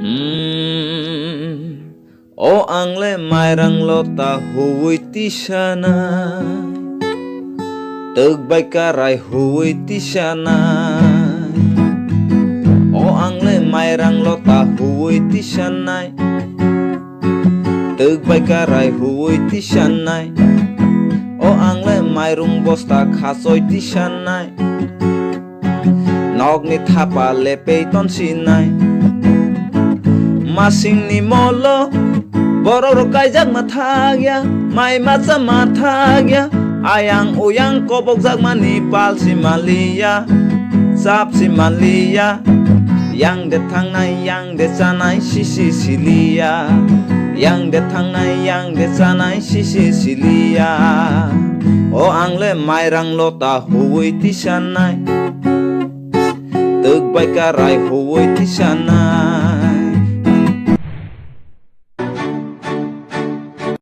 O angle mairang lota huwi tisana Tagbai karay huwi tisana O angle mairang lota huwi tisanay Tagbai karay huwi tisanay O angle mairung bosta khasoy tisanay Nog ni thapa lepei ton sinay Masing ni molo Bororo kaijak mathagya Mai macha mathagya Ayang uyang kobok jak manipal si malia Sap si malia Yang de thangnai yang de chanai sisi silia Yang de thangnai yang de chanai sisi silia O angle mairang lota huwi tisanai Tagbai karay huwi tisanai